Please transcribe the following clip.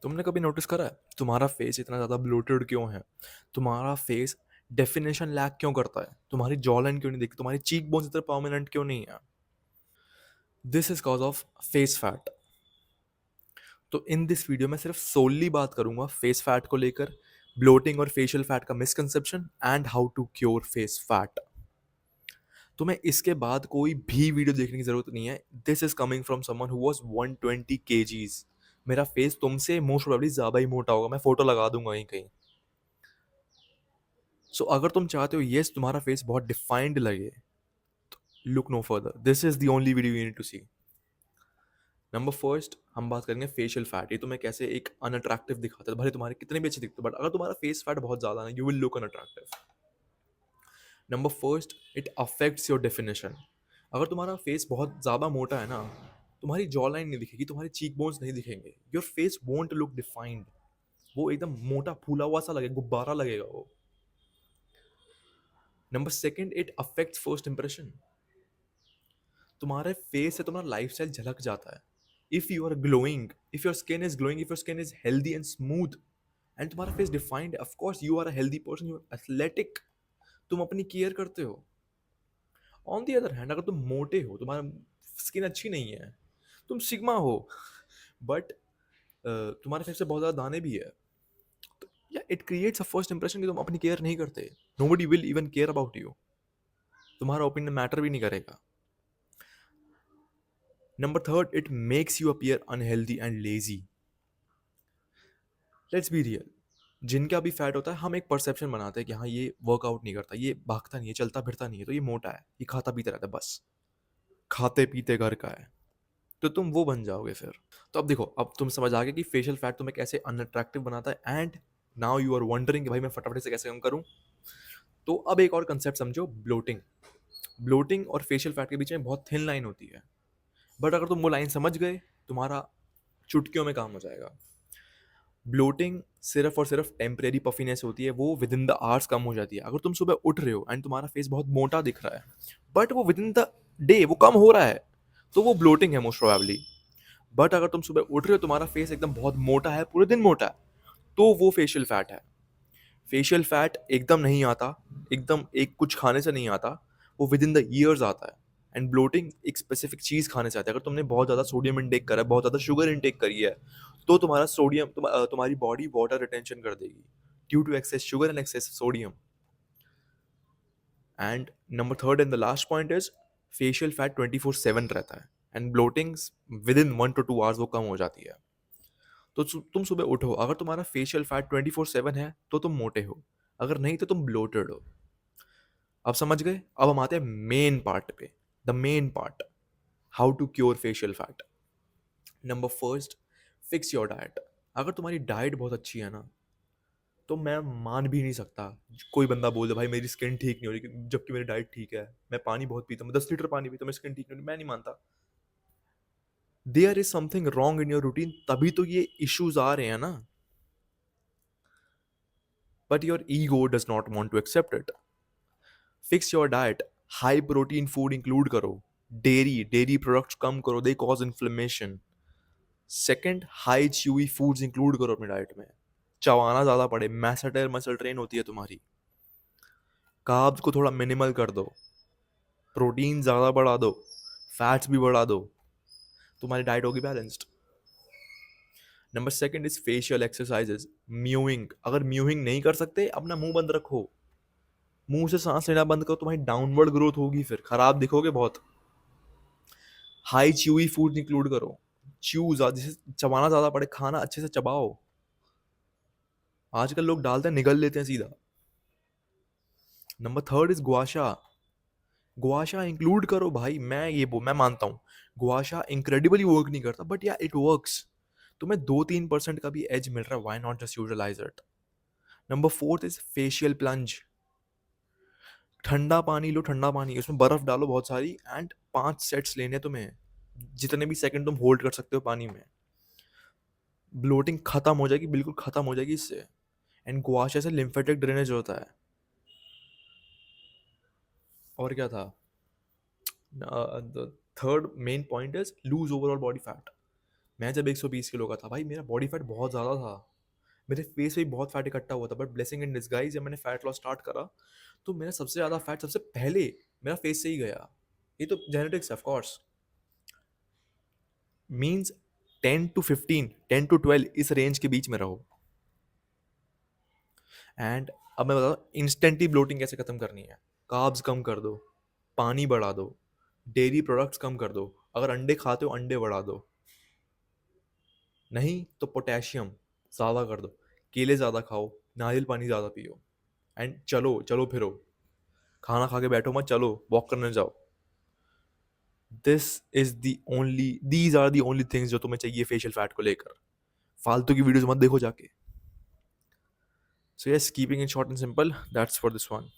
तुमने कभी नोटिस करा है तुम्हारा फेस इतना ज़्यादा ब्लोटेड क्यों है? तुम्हारा फेस डेफिनेशन लैक क्यों करता है? तुम्हारी जॉ लाइन क्यों नहीं दिखती? तुम्हारी चीक बोन्स इतना परमानेंट क्यों नहीं है? This is cause of face fat. तो इन दिस वीडियो में सिर्फ सोली बात करूंगा फेस फैट को लेकर, ब्लोटिंग और फेशियल फैट का misconception and how to cure face fat. तुम्हें इसके बाद कोई भी वीडियो देखने की जरूरत नहीं है। This is coming from someone who was 120 kgs। मेरा फेस तुमसे मोस्ट प्रोबेबली ज्यादा ही मोटा होगा, मैं फोटो लगा दूंगा कहीं कहीं। सो अगर तुम चाहते हो यस तुम्हारा फेस बहुत डिफाइंड लगे, look no further, this is the only video you need to see. Number first हम बात करेंगे फेशियल फैट। ये तुम्हें कैसे एक अनअट्रैक्टिव दिखाता है, भले तुम्हारे कितने भी अच्छे दिखते हो, बट अगर तुम्हारा फेस फैट बहुत ज्यादा है you will look unattractive. Number first, it affects your definition. अगर तुम्हारा फेस बहुत ज़्यादा मोटा है ना, तुम्हारी जॉ लाइन नहीं दिखेगी, तुम्हारे चीक बोन्स नहीं दिखेंगे, your face won't look defined. वो एकदम मोटा फूला हुआ सा लगेगा, गुब्बारा लगेगा वो। Number second, it affects first impression. तुम्हारे फेस से तुम्हारा लाइफस्टाइल झलक जाता है। If you are glowing, if your skin is glowing, if your skin is healthy and smooth and तुम्हारा face defined, of course you are a healthy person, you are athletic, तुम अपनी care करते हो। On the other hand, अगर तुम मोटे हो, तुम्हारा स्किन अच्छी नहीं है, तुम सिग्मा हो, बट तुम्हारे फेस से बहुत ज़्यादा दाने भी है, तो या it creates a first impression कि तुम अपनी केयर नहीं करते। Nobody will even care about you, तुम्हारा ओपिनियन मैटर भी नहीं करेगा। Number third, it makes you appear unhealthy and lazy. Let's be real, जिनका भी फैट होता है हम एक परसेप्शन बनाते हैं कि हाँ ये वर्कआउट नहीं करता, ये भागता नहीं है, चलता फिरता नहीं है, तो ये मोटा है, ये खाता पीता रहता है, बस खाते पीते घर का है, तो तुम वो बन जाओगे फिर। तो अब देखो, अब तुम समझ आ गए कि फेशियल फैट तुम्हें कैसे अनअट्रैक्टिव बनाता है, and now you are wondering कि भाई मैं फटाफट से कैसे कम करूं। तो अब एक और कंसेप्ट समझो, ब्लोटिंग। ब्लोटिंग और फेशियल फैट के बीच में बहुत थिन लाइन होती है, बट अगर तुम वो लाइन समझ गए, तुम्हारा चुटकियों में काम हो जाएगा। ब्लोटिंग सिर्फ और सिर्फ टेम्परेरी पफिनेस होती है, वो विद इन द आवर्स कम हो जाती है। अगर तुम सुबह उठ रहे हो एंड तुम्हारा फेस बहुत मोटा दिख रहा है, बट वो विद इन द डे वो कम हो रहा है, तो वो ब्लोटिंग है मोस्ट प्रोबेबली। बट अगर तुम सुबह उठ रहे हो, तुम्हारा फेस एकदम बहुत मोटा है, पूरे दिन मोटा है, तो वो फेशियल फैट है। फेशियल फैट एकदम नहीं आता, एकदम एक कुछ खाने से नहीं आता, वो विद इन द ईयर्स आता है। एंड ब्लोटिंग एक स्पेसिफिक चीज़ खाने से आता है। अगर तुमने बहुत ज़्यादा सोडियम इंटेक करा है, बहुत ज़्यादा शुगर इंटेक करी है, तो तुम्हारा सोडियम तुम्हारी बॉडी वाटर रिटेंशन कर देगी due to excess sugar and excess sodium. And number third and the last point is, facial fat 24/7 रहता है, and bloating with in 1 to 2 hours वो कम हो जाती है। तो तुम सुबह उठो, अगर तुम्हारा फेशियल फैट 24/7 है तो तुम मोटे हो, अगर नहीं तो तुम ब्लोटेड हो। अब समझ गए? अब हम आते हैं मेन पार्ट पे, the main part, how to cure facial fat. Number first, fix your diet. अगर तुम्हारी डाइट बहुत अच्छी है ना, तो मैं मान भी नहीं सकता कोई बंदा बोल दे भाई मेरी स्किन ठीक नहीं हो रही, जबकि मेरी डाइट ठीक है, मैं पानी बहुत पीता हूँ, 10 लीटर पानी पीता हूँ, मेरी स्किन ठीक नहीं हो रही, मैं नहीं मानता। There is something wrong in your routine, तभी तो ये इश्यूज आ रहे हैं ना, but your ego does not want to accept it. Fix your diet, high protein food include करो, डेयरी डेयरी प्रोडक्ट्स कम करो, they cause inflammation. Second, high chewy foods include करो अपनी डाइट में, चबाना ज़्यादा पड़े, मैसेटर मसल ट्रेन होती है तुम्हारी। कार्ब्स को थोड़ा मिनिमल कर दो, प्रोटीन ज़्यादा बढ़ा दो, फैट्स भी बढ़ा दो, तुम्हारी डाइट होगी balanced. Number second is facial exercises, mowing. अगर म्यूइंग नहीं कर सकते, अपना मुंह बंद रखो, मुंह से सांस लेना बंद करो, तुम्हारी डाउनवर्ड ग्रोथ होगी, फिर खराब दिखोगे बहुत। हाई च्यूई फूड इंक्लूड करो, च्यू जिसे चबाना ज्यादा पड़े, खाना अच्छे से चबाओ। आजकल लोग डालते हैं निगल लेते हैं सीधा। Number third is gua sha. Gua sha include करो भाई, मैं मानता हूँ गुआशा इनक्रेडिबली वर्क नहीं करता, बट या इट वर्क्स। तुम्हें 2-3% का भी एज मिल रहा है, why not just utilize it. Number fourth is facial plunge. ठंडा पानी लो, ठंडा पानी, उसमें बर्फ डालो बहुत सारी, एंड 5 सेट्स लेने तुम्हें, जितने भी सेकंड तुम होल्ड कर सकते हो पानी में। ब्लोटिंग खत्म हो जाएगी, बिल्कुल खत्म हो जाएगी इससे। एंड गुआशा से लिम्फेटिक ड्रेनेज होता है। और क्या था? The third main point is lose overall body fat. मैं जब 120 किलो का था भाई, मेरा बॉडी फैट बहुत ज़्यादा था, मेरे फेस पे भी बहुत फैट इकट्ठा हुआ था, बट ब्लेसिंग इन डिस्गाइज जब मैंने फैट लॉस स्टार्ट करा तो मेरा सबसे ज़्यादा फैट सबसे पहले मेरा फेस से ही गया। ये तो genetics of course. Means 10 to 15, 10 to 12 इस रेंज के बीच में रहो। एंड अब मैं बताऊँ इंस्टेंटली ब्लोटिंग कैसे खत्म करनी है। कार्ब्स कम कर दो, पानी बढ़ा दो, डेयरी प्रोडक्ट्स कम कर दो, अगर अंडे खाते हो अंडे बढ़ा दो, नहीं तो पोटेशियम ज़्यादा कर दो, केले ज़्यादा खाओ, नारियल पानी ज़्यादा पियो, एंड चलो चलो फिरो, खाना खा के बैठो मत, चलो वॉक करने जाओ। This is the only these are the only things जो तुम्हें चाहिए फेशियल फैट को लेकर। फालतू की वीडियोस मत देखो जाके। So yes, keeping it short and simple, that's for this one.